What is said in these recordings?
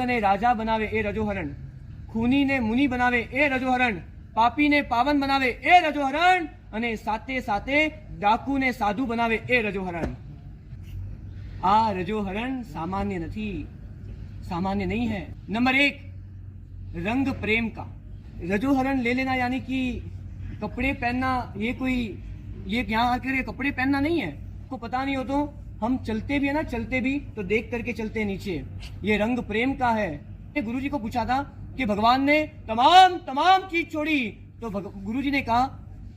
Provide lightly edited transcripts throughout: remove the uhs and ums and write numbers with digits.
ને રાજા બનાવે એ રજોહરણ, ખૂનીને મુનિ બનાવે એ રજોહરણ, પાપીને પાવન બનાવે એ રજોહરણ, અને સાથે સાથે ડાકુને સાધુ બનાવે એ રજોહરણ. આ રજोहरण सामान्य नहीं, सामान्य नहीं है. नंबर 1, रंग प्रेम का. रजोहरण ले लेना यानी कि कपड़े पहनना, ये यहाँ आकर के कपड़े पहनना नहीं है. को पता नहीं हो तो हम चलते भी है ना, चलते भी तो देख करके चलते नीचे. ये रंग प्रेम का है. गुरु जी को पूछा था कि भगवान ने तमाम चीज छोड़ी, तो गुरु जी ने कहा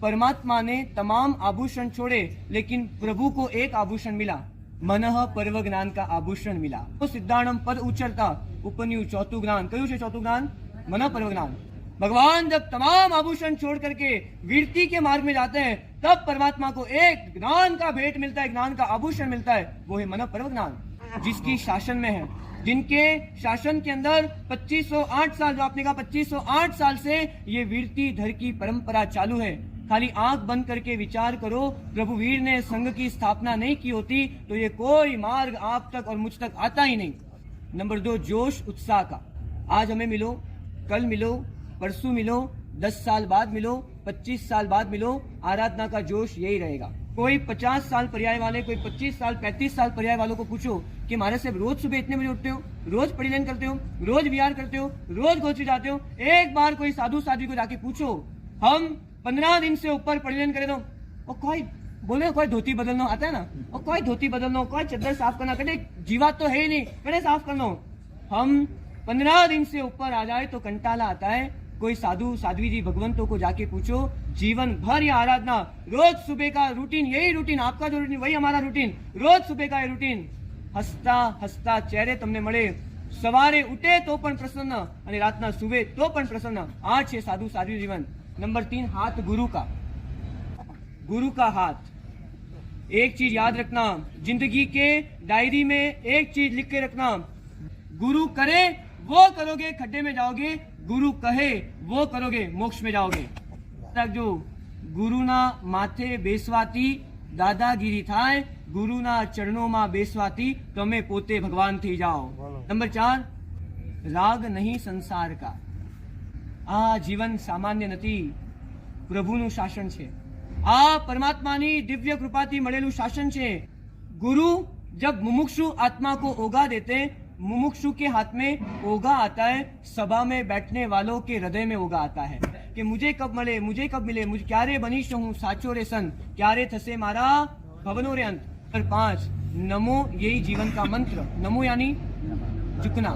परमात्मा ने तमाम आभूषण छोड़े लेकिन प्रभु को एक आभूषण मिला, मनः पर्व ज्ञान का आभूषण मिला. तो सिद्धाणम पद उच्चरता उपन्यु चौथुं ज्ञान. क्यों છે ચોથું જ્ઞાન? मनः पर्व ज्ञान. भगवान जब तमाम आभूषण छोड़ करके वीरती के मार्ग में जाते हैं तब परमात्मा को एक ज्ञान का भेंट मिलता है, ज्ञान का आभूषण मिलता है, वो है मनः पर्व ज्ञान. जिसकी शासन में है, जिनके शासन के अंदर 2508 साल, जो आपने कहा 2508 साल से ये वीरती धर की परंपरा चालू है. खाली आंख बंद करके विचार करो, प्रभु वीर ने संघ की स्थापना नहीं की होती तो ये कोई मार्ग आप तक और मुझ तक आता ही नहीं. नंबर 2, जोश उत्साह का. आज हमें मिलो, कल मिलो, परसों मिलो, 10 साल बाद मिलो, 25 साल बाद मिलो, आराधना का जोश यही रहेगा. कोई 50 साल पर्याय वाले, कोई 25 साल 35 साल पर्याय वालों को पूछो कि महाराज साहब रोज सुबह इतने बजे उठते हो, रोज परिलन करते हो, रोज विहार करते हो, रोज गोची जाते हो. एक बार कोई साधु साध्वी को जाके पूछो हम 15 दिन से ऊपर परिलन करे तो कोई बोले कोई धोती बदलना आता है ना, और कोई धोती बदलना, कोई चद्दर साफ करना, कटे जीवात तो है ही नहीं, कटे साफ करना. हम 15 दिन से ऊपर आ जाए तो कंटाला आता है. कोई साधु साध्वी जी भगवंतों को जाके पूछो, जीवन भर या आराधना, रोज सुबह का रूटीन, यही रूटीन आपका जो रूटीन वही हमारा रूटीन, रोज सुबह का ये रूटीन. हसता हसता चेहरे तमने મળે, સવારે ઉઠે તો પણ પ્રસન્ન અને રાતના સુવે તો પણ પ્રસન્ન. આ છે સાધુ સાધ્વી જીવન. नंबर 3, हाथ गुरु का. गुरु का हाथ. एक चीज याद रखना, जिंदगी के डायरी में एक चीज लिख के रखना, गुरु करे वो करोगे खड्डे में जाओगे, गुरु कहे वो करोगे मोक्ष में जाओगे. जो गुरुना माथे बेसवाती दादागिरी थाय, गुरुना चरणों में बेसवाती તમે પોતે ભગવાન થઈ જાઓ. नंबर 4, राग नहीं संसार का. आ जीवन सामान्य नहीं, प्रभुનું शासन છે. आ परमात्मानी दिव्य कृपाથી મળેલું शासन છે. गुरु जब मुमुक्षु आत्मा को ओगा देते, मुमुक्षु के हाथ में ओगा आता है, सभा में बैठने वालों के हृदय में ओगा आता है कि मुझे कब मिले, मुझे कब मिले, मुझे क्यारे बनीश हूँ साचो रे सन, क्यारे थसे मारा भवनो रे अंत. और 5, नमो यही जीवन का मंत्र. नमो यानी झुकना,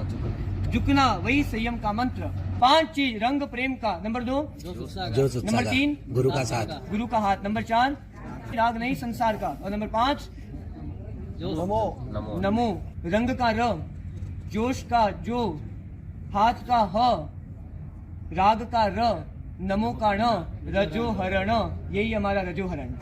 झुकना वही संयम का मंत्र. 5 चीज रंग प्रेम का. नंबर 2, नंबर 3, गुरु का साथ, गुरु का हाथ. नंबर 4, राग नहीं संसार का. और नंबर 5, नमो रंग का र, जोश का जो, हाथ का ह, राग का र, नमो का ण, रजोहरण. यही हमारा रजोहरण.